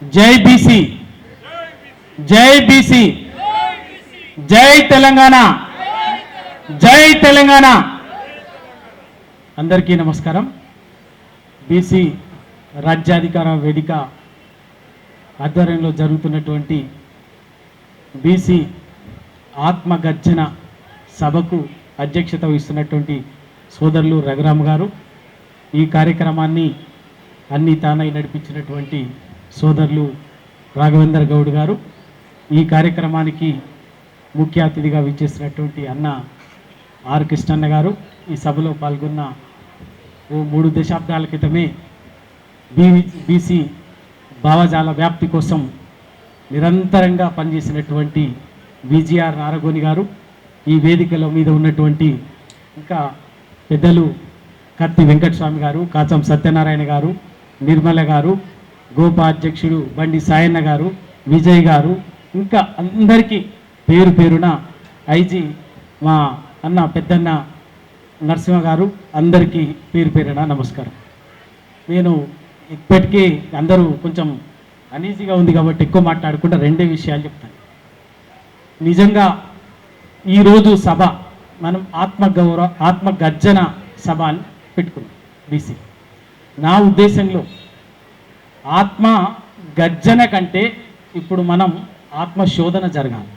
జై బీసీ, జై బీసీ, జై తెలంగాణ, జై తెలంగాణ. అందరికీ నమస్కారం. బీసీ రాజ్యాధికార వేదిక ఆధ్వర్యంలో జరుగుతున్నటువంటి బీసీ ఆత్మగర్జన సభకు అధ్యక్షత వహిస్తున్నటువంటి సోదరులు రఘురామ్ గారు, ఈ కార్యక్రమాన్ని అన్ని తానై నడిపించినటువంటి సోదరులు రాఘవేందర్ గౌడ్ గారు, ఈ కార్యక్రమానికి ముఖ్య అతిథిగా విచ్చేసినటువంటి అన్న ఆర్ కృష్ణన్న గారు, ఈ సభలో పాల్గొన్న 3 దశాబ్దాల క్రితమే బీసీ భావజాల వ్యాప్తి కోసం నిరంతరంగా పనిచేసినటువంటి విజిఆర్ నారగోని గారు, ఈ వేదికల మీద ఉన్నటువంటి ఇంకా పెద్దలు కత్తి వెంకటస్వామి గారు, కాచం సత్యనారాయణ గారు, నిర్మల గారు, గోపా అధ్యక్షుడు బండి సాయన్న గారు, విజయ్ గారు, ఇంకా అందరికీ పేరు పేరున ఐజీ మా అన్న పెద్దన్న నరసింహ గారు, అందరికీ పేరు పేరున నమస్కారం. నేను ఇప్పటికీ అందరూ కొంచెం అనీజీగా ఉంది కాబట్టి ఎక్కువ మాట్లాడకుండా 2 విషయాలు చెప్తాను. నిజంగా ఈరోజు సభ మనం ఆత్మగర్జన సభ అని పెట్టుకున్నాం బీసీ. నా ఉద్దేశంలో ఆత్మ గర్జన కంటే ఇప్పుడు మనం ఆత్మశోధన జరగాలి.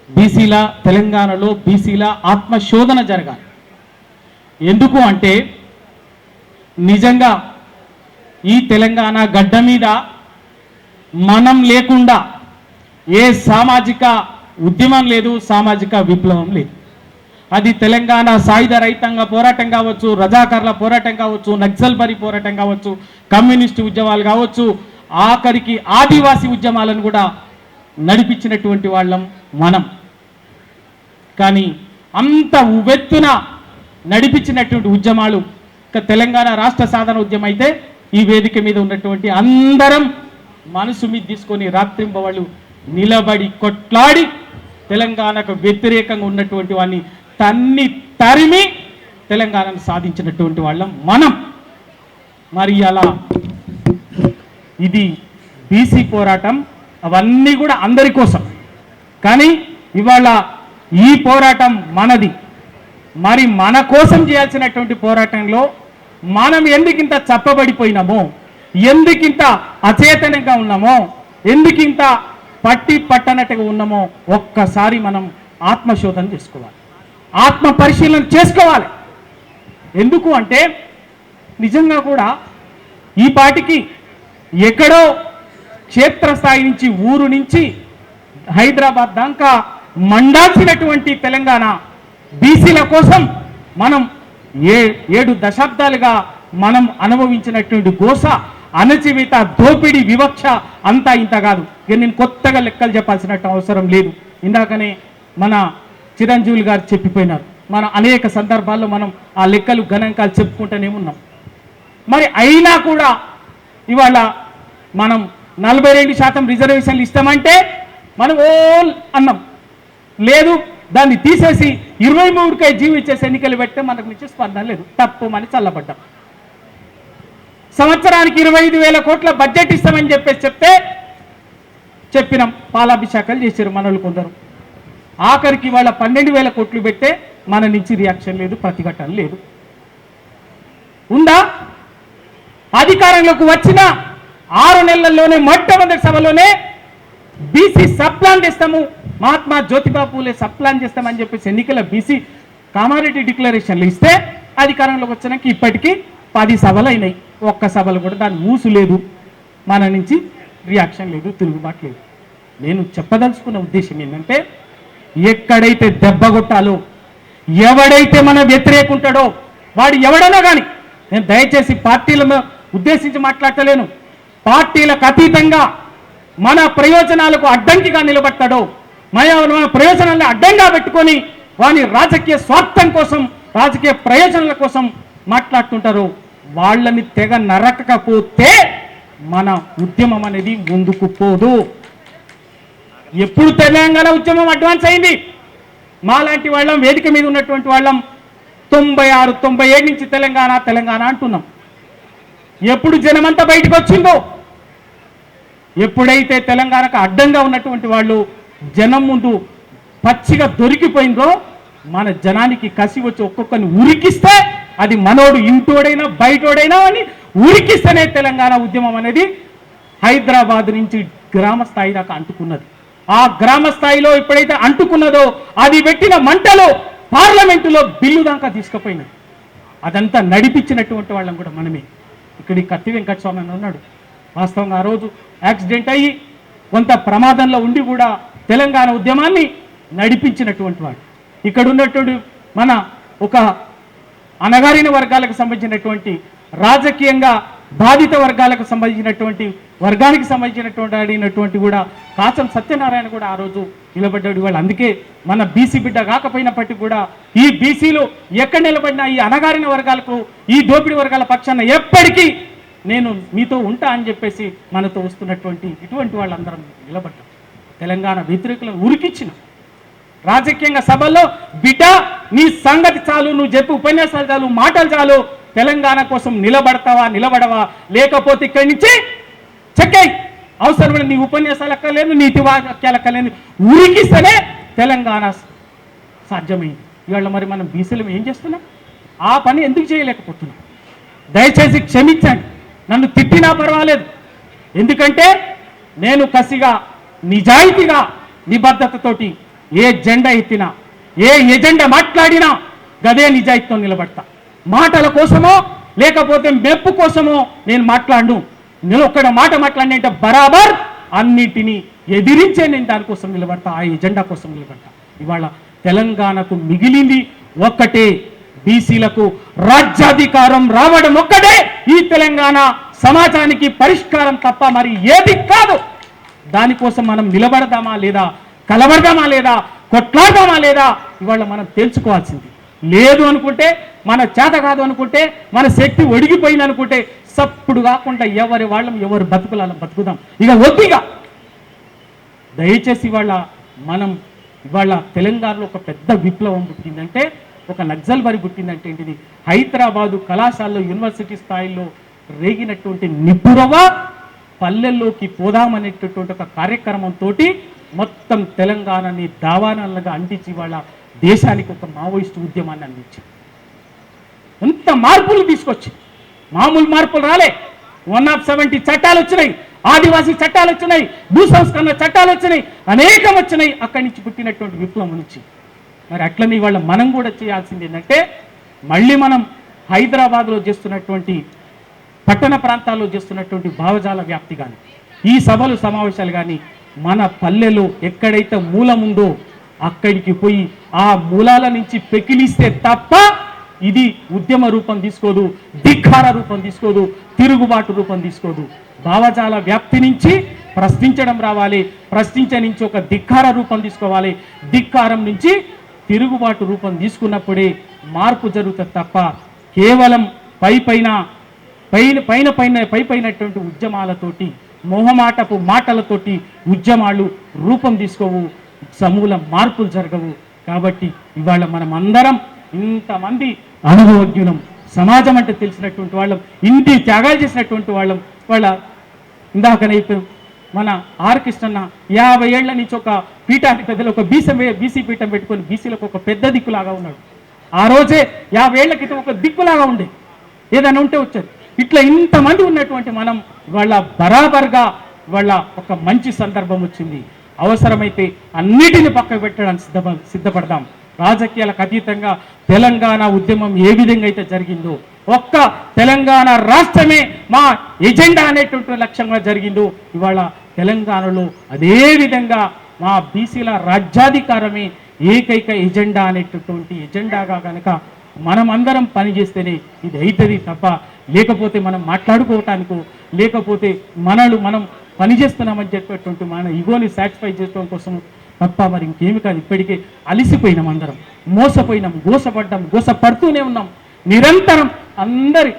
బీసీల తెలంగాణలో బీసీల ఆత్మశోధన జరగాలి. ఎందుకు అంటే నిజంగా ఈ తెలంగాణ గడ్డ మీద మనం లేకుండా ఏ సామాజిక ఉద్యమం లేదు, సామాజిక విప్లవం లేదు. అది తెలంగాణ సాయుధ రైతాంగ పోరాటం కావచ్చు, రజాకర్ల పోరాటం కావచ్చు, నక్సల్బరీ పోరాటం కావచ్చు, కమ్యూనిస్టు ఉద్యమాలు కావచ్చు, ఆఖరికి ఆదివాసీ ఉద్యమాలను కూడా నడిపించినటువంటి వాళ్ళం మనం. కానీ అంత ఉవ్వెత్తున నడిపించినటువంటి ఉద్యమాలు తెలంగాణ రాష్ట్ర సాధన ఉద్యమం అయితే ఈ వేదిక మీద ఉన్నటువంటి అందరం మనసు మీద తీసుకొని రాత్రింబవళ్ళు నిలబడి కొట్లాడి తెలంగాణకు వ్యతిరేకంగా ఉన్నటువంటి వాడిని తరిమి తెలంగాణను సాధించినటువంటి వాళ్ళం మనం. మరి అలా ఇది బీసీ పోరాటం, అవన్నీ కూడా అందరి కోసం. కానీ ఇవాళ ఈ పోరాటం మనది. మరి మన కోసం చేయాల్సినటువంటి పోరాటంలో మనం ఎందుకింత చప్పబడిపోయినామో, ఎందుకింత అచేతనంగా ఉన్నామో, ఎందుకింత పట్టనట్టుగా ఉన్నామో ఒక్కసారి మనం ఆత్మశోధన చేసుకోవాలి, ఆత్మ పరిశీలన చేసుకోవాలి. ఎందుకు అంటే నిజంగా కూడా ఈ పాటికి ఎక్కడో క్షేత్రస్థాయి నుంచి ఊరు నుంచి హైదరాబాద్ దాకా మండాల్సినటువంటి తెలంగాణ బీసీల కోసం మనం 7 దశాబ్దాలుగా మనం అనుభవించినటువంటి గోస, అణచివేత, దోపిడి, వివక్ష అంతా ఇంత కాదు. ఇక నేను కొత్తగా లెక్కలు చెప్పాల్సినట్టు అవసరం లేదు. ఇందాకనే మన చిరంజీవులు గారు చెప్పిపోయినారు. మనం అనేక సందర్భాల్లో మనం ఆ లెక్కలు గణాంకాలు చెప్పుకుంటూనే ఉన్నాం. మరి అయినా కూడా ఇవాళ మనం 42% రిజర్వేషన్లు ఇస్తామంటే మనం అన్నాం. లేదు, దాన్ని తీసేసి 23కే జీవించేసి ఎన్నికలు పెడితే మనకు నుంచి స్పందన లేదు, తప్పు అని చల్లబడ్డాం. సంవత్సరానికి 25,000 కోట్ల బడ్జెట్ ఇస్తామని చెప్తే చెప్పినాం, పాలాభిషేకాలు చేశారు మనోళ్ళు కొందరు. ఆఖరికి వాళ్ళ 12,000 కోట్లు పెడితే మన నుంచి రియాక్షన్ లేదు, ప్రతిఘటన లేదు. ఉందా? అధికారంలోకి వచ్చిన 6 నెలల్లోనే మొట్టమొదటి సభలోనే బీసీ సప్లాన్ చేస్తాము, మహాత్మా జ్యోతిబా పూలే సప్లాన్ చేస్తామని చెప్పేసి ఎన్నికల బీసీ కామారెడ్డి డిక్లరేషన్లు ఇస్తే అధికారంలోకి వచ్చినాక ఇప్పటికీ 10 సభలు అయినాయి. ఒక్క సభలు కూడా దాని ఊసు లేదు, మన నుంచి రియాక్షన్ లేదు, తిరుగుబాటు లేదు. నేను చెప్పదలుచుకున్న ఉద్దేశం ఏంటంటే ఎక్కడైతే దెబ్బ కొట్టాలో, ఎవడైతే మన వ్యతిరేకుంటాడో వాడు ఎవడన్నా కానీ, నేను దయచేసి పార్టీలను ఉద్దేశించి మాట్లాడలేను, పార్టీలకు అతీతంగా మన ప్రయోజనాలకు అడ్డంకిగా నిలబడతాడో, మన ప్రయోజనాలను అడ్డంగా పెట్టుకొని వాని రాజకీయ స్వార్థం కోసం, రాజకీయ ప్రయోజనాల కోసం మాట్లాడుతుంటారో వాళ్ళని తెగ నరకకపోతే మన ఉద్యమం అనేది ముందుకు పోదు. ఎప్పుడు తెలంగాణ ఉద్యమం అడ్వాన్స్ అయింది, మాలాంటి వాళ్ళం వేదిక మీద ఉన్నటువంటి వాళ్ళం 96, 97 నుంచి తెలంగాణ తెలంగాణ అంటున్నాం. ఎప్పుడు జనమంతా బయటకు వచ్చిందో ఎప్పుడైతే తెలంగాణకు అడ్డంగా ఉన్నటువంటి వాళ్ళు జనం ముందు పచ్చిగా దొరికిపోయిందో మన జనానికి కసి వచ్చి ఒక్కొక్కరిని ఉరికిస్తే అది మనోడు ఇంటోడైనా బయటోడైనా అని ఉరికిస్తేనే తెలంగాణ ఉద్యమం అనేది హైదరాబాద్ నుంచి గ్రామ స్థాయి దాకా అంటుకున్నది. ఆ గ్రామ స్థాయిలో ఎప్పుడైతే అంటుకున్నదో అది పెట్టిన మంటలో పార్లమెంటులో బిల్లు దాకా తీసుకుపోయినది. అదంతా నడిపించినటువంటి వాళ్ళం కూడా మనమే. ఇక్కడ కత్తి వెంకటస్వామి అని ఉన్నాడు. వాస్తవంగా ఆ రోజు యాక్సిడెంట్ అయ్యి కొంత ప్రమాదంలో ఉండి కూడా తెలంగాణ ఉద్యమాన్ని నడిపించినటువంటి వాడు. ఇక్కడ ఉన్నటువంటి మన ఒక అణగారిన వర్గాలకు సంబంధించినటువంటి రాజకీయంగా బాధిత వర్గాలకు సంబంధించినటువంటి వర్గానికి సంబంధించినటువంటి కూడా కాచం సత్యనారాయణ కూడా ఆ రోజు నిలబడ్డాడు. వాళ్ళు అందుకే మన బీసీ బిడ్డ కాకపోయినప్పటికీ కూడా ఈ బీసీలు ఎక్కడ నిలబడినా ఈ అణగారిన వర్గాలకు ఈ దోపిడీ వర్గాల పక్షాన ఎప్పటికీ నేను మీతో ఉంటా అని చెప్పేసి మనతో వస్తున్నటువంటి ఇటువంటి వాళ్ళందరం నిలబడ్డాం. తెలంగాణ వ్యతిరేకులను ఉరికిచ్చిన రాజకీయంగా సభల్లో బిడ్డ నీ సంగతి చాలు, నువ్వు చెప్పి ఉపన్యాసాలు చాలు, మాటలు చాలు, తెలంగాణ కోసం నిలబడతావా నిలబడవా, లేకపోతే ఇక్కడి నుంచి చెక్కై అవసరమైన నీ ఉపన్యాసాలు అక్కర్లేదు, నీతి వాక్యాలు అక్కర్లేదు, ఉరికిస్తేనే తెలంగాణ సాధ్యమైంది. ఇవాళ మరి మనం బీసీలు ఏం చేస్తున్నాం? ఆ పని ఎందుకు చేయలేకపోతున్నాం? దయచేసి క్షమించండి, నన్ను తిట్టినా పర్వాలేదు. ఎందుకంటే నేను కసిగా నిజాయితీగా నిబద్ధతతోటి ఏ జెండా ఎత్తినా ఏ ఎజెండా మాట్లాడినా గదే నిజాయితీతో నిలబడతా. మాటల కోసమో లేకపోతే మెప్పు కోసమో నేను మాట్లాడను. నేను ఒక్కడ మాట మాట్లాడిన అంటే బరాబర్ అన్నిటినీ ఎదిరించే నేను దానికోసం నిలబడతా, ఆ ఎజెండా కోసం నిలబడతా. ఇవాళ తెలంగాణకు మిగిలింది ఒక్కటే, బీసీలకు రాజ్యాధికారం రావడం ఒక్కటే ఈ తెలంగాణ సమాజానికి పరిష్కారం తప్ప మరి ఏది కాదు. దానికోసం మనం నిలబడదామా లేదా, కలబడదామా లేదా, కొట్లాడదామా లేదా ఇవాళ మనం తెలుసుకోవాల్సింది. లేదు అనుకుంటే, మన చేత కాదు అనుకుంటే, మన శక్తి ఒడిగిపోయింది అనుకుంటే సప్పుడు కాకుండా ఎవరి వాళ్ళం ఎవరు బతుకులాల బతుకుదాం. ఇక వద్దిగా దయచేసి ఇవాళ తెలంగాణలో ఒక పెద్ద విప్లవం పుట్టిందంటే, ఒక నక్సల్ బరి పుట్టిందంటే ఏంటిది? హైదరాబాదు కళాశాలలో యూనివర్సిటీ స్థాయిలో రేగినటువంటి నిపురవ పల్లెల్లోకి పోదామనేటటువంటి ఒక కార్యక్రమంతో మొత్తం తెలంగాణని దావానాలుగా అందించి వాళ్ళ దేశానికి ఒక మావోయిస్టు ఉద్యమాన్ని అందించింది. ఎంత మార్పులు తీసుకొచ్చి, మామూలు మార్పులు రాలే. 170 చట్టాలు వచ్చినాయి, ఆదివాసీ చట్టాలు వచ్చినాయి, భూ సంస్కరణ చట్టాలు వచ్చినాయి, అనేకం వచ్చినాయి అక్కడి నుంచి పుట్టినటువంటి విప్లవం నుంచి. మరి అట్లనే ఇవాళ మనం కూడా చేయాల్సింది ఏంటంటే, మళ్ళీ మనం హైదరాబాద్లో చేస్తున్నటువంటి పట్టణ ప్రాంతాల్లో చేస్తున్నటువంటి భావజాల వ్యాప్తి కానీ, ఈ సభలు సమావేశాలు కానీ మన పల్లెలో ఎక్కడైతే మూలం ఉందో అక్కడికి పోయి ఆ మూలాల నుంచి పెకిలిస్తే తప్ప ఇది ఉద్యమ రూపం తీసుకోదు, ధిక్కార రూపం తీసుకోదు, తిరుగుబాటు రూపం తీసుకోదు. భావజాల వ్యాప్తి నుంచి ప్రశ్నించడం రావాలి, ప్రశ్నించే నుంచి ఒక ధిక్కార రూపం తీసుకోవాలి, ధిక్కారం నుంచి తిరుగుబాటు రూపం తీసుకున్నప్పుడే మార్పు జరుగుతుంది తప్ప కేవలం పైనటువంటి ఉద్యమాలతోటి, మొహమాటపు మాటలతోటి ఉద్యమాలు రూపం తీసుకోవు, సమూల మార్పులు జరగవు. కాబట్టి ఇవాళ మనం అందరం ఇంతమంది అనుభవజ్ఞులం, సమాజం అంటే తెలిసినటువంటి వాళ్ళం, ఇంటి త్యాగాలు చేసినటువంటి వాళ్ళం. వాళ్ళ ఇందాకనే మన ఆర్ కృష్ణన్న 50 ఏళ్ల నుంచి ఒక పీఠానికి పెద్దలు ఒక బీసీ పీఠం పెట్టుకొని బీసీలకు ఒక పెద్ద దిక్కులాగా ఉన్నాడు. ఆ రోజే 50 ఏళ్ల క్రితం ఒక దిక్కులాగా ఉండే, ఏదైనా ఉంటే వచ్చేది. ఇట్లా ఇంతమంది ఉన్నటువంటి మనం వాళ్ళ బరాబర్గా వాళ్ళ ఒక మంచి సందర్భం వచ్చింది. అవసరమైతే అన్నిటిని పక్కకు పెట్టడానికి సిద్ధపడదాం. రాజకీయాలకు అతీతంగా తెలంగాణ ఉద్యమం ఏ విధంగా అయితే జరిగిందో, ఒక్క తెలంగాణ రాష్ట్రమే మా ఎజెండా అనేటువంటి లక్ష్యంగా జరిగిందో, ఇవాళ తెలంగాణలో అదే విధంగా మా బీసీల రాజ్యాధికారమే ఏకైక ఎజెండా అనేటటువంటి ఎజెండాగా కనుక మనం అందరం పనిచేస్తేనే ఇది అవుతుంది తప్ప, లేకపోతే మనం మాట్లాడుకోవటానికో లేకపోతే మనం పనిచేస్తున్నామని చెప్పేటువంటి మన ఈగోని సాటిస్ఫై చేసుకోవడం కోసం తప్ప మరి ఇంకేమి కాదు. ఇప్పటికే అలిసిపోయినాం, అందరం మోసపోయినాం, గోసపడుతూనే ఉన్నాం నిరంతరం. అందరి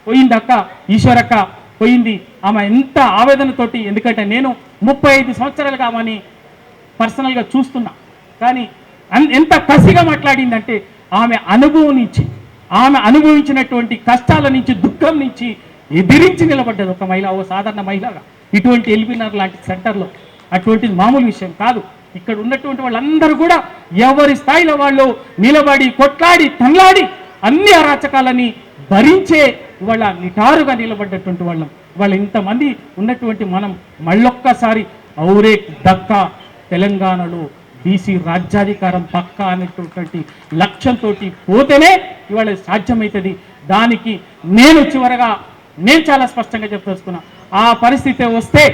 పోయిందక్క ఈశ్వరక్క పోయింది, ఆమె ఎంత ఆవేదనతోటి. ఎందుకంటే నేను 35 సంవత్సరాలుగా ఆమెని పర్సనల్గా చూస్తున్నా, కానీ ఎంత కసిగా మాట్లాడిందంటే ఆమె అనుభవం నుంచి, ఆమె అనుభవించినటువంటి కష్టాల నుంచి, దుఃఖం నుంచి ఎదిరించి నిలబడ్డది ఒక మహిళ, ఓ సాధారణ మహిళగా. ఇటువంటి ఎల్బీనగర్ లాంటి సెంటర్లో. అటువంటిది మామూలు విషయం కాదు. ఇక్కడ ఉన్నటువంటి వాళ్ళందరూ కూడా ఎవరి స్థాయిలో వాళ్ళు నిలబడి కొట్లాడి తన్లాడి అన్ని అరాచకాలని భరించే ఇవాళ నిటారుగా నిలబడ్డటువంటి వాళ్ళం. ఇవాళ ఇంతమంది ఉన్నటువంటి మనం మళ్ళొక్కసారి ఔరే దక్కా తెలంగాణలో బీసీ రాజ్యాధికారం పక్కా అనేటటువంటి లక్ష్యంతో పోతేనే ఇవాళ సాధ్యమవుతుంది. దానికి నేను చాలా స్పష్టంగా చెప్పదలుచుకున్నా, ఆ పరిస్థితి వస్తే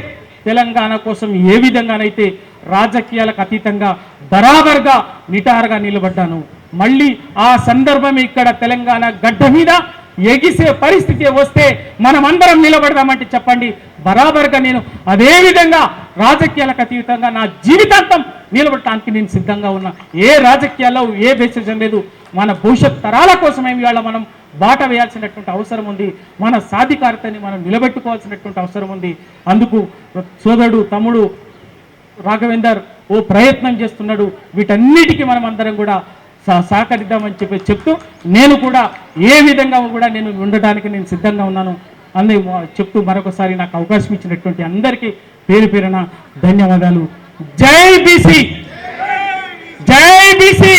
తెలంగాణ కోసం ఏ విధంగానైతే రాజకీయాలకు అతీతంగా బరాబర్గా నిటారుగా నిలబడ్డాను, మళ్ళీ ఆ సందర్భం ఇక్కడ తెలంగాణ గడ్డ మీద ఎగిసే పరిస్థితి వస్తే మనమందరం నిలబడదామంటే చెప్పండి, బరాబర్గా నేను అదే విధంగా రాజకీయాలకు అతీతంగా నా జీవితాంతం నిలబడటానికి నేను సిద్ధంగా ఉన్నా. ఏ రాజకీయాల్లో ఏ బేసిజం లేదు. మన భవిష్యత్ తరాల కోసమే ఇవాళ మనం బాట వేయాల్సినటువంటి అవసరం ఉంది. మన సాధికారతని మనం నిలబెట్టుకోవాల్సినటువంటి అవసరం ఉంది. అందుకు సోదరుడు తమ్ముడు రాఘవేందర్ ఓ ప్రయత్నం చేస్తున్నాడు. వీటన్నిటికీ మనం అందరం కూడా సహకరిద్దామని చెప్తూ నేను కూడా ఏ విధంగా కూడా నేను ఉండడానికి నేను సిద్ధంగా ఉన్నాను అని చెప్తూ మరొకసారి నాకు అవకాశం ఇచ్చినటువంటి అందరికీ పేరు పేరున ధన్యవాదాలు. జై బీసీ, జై బీసీ.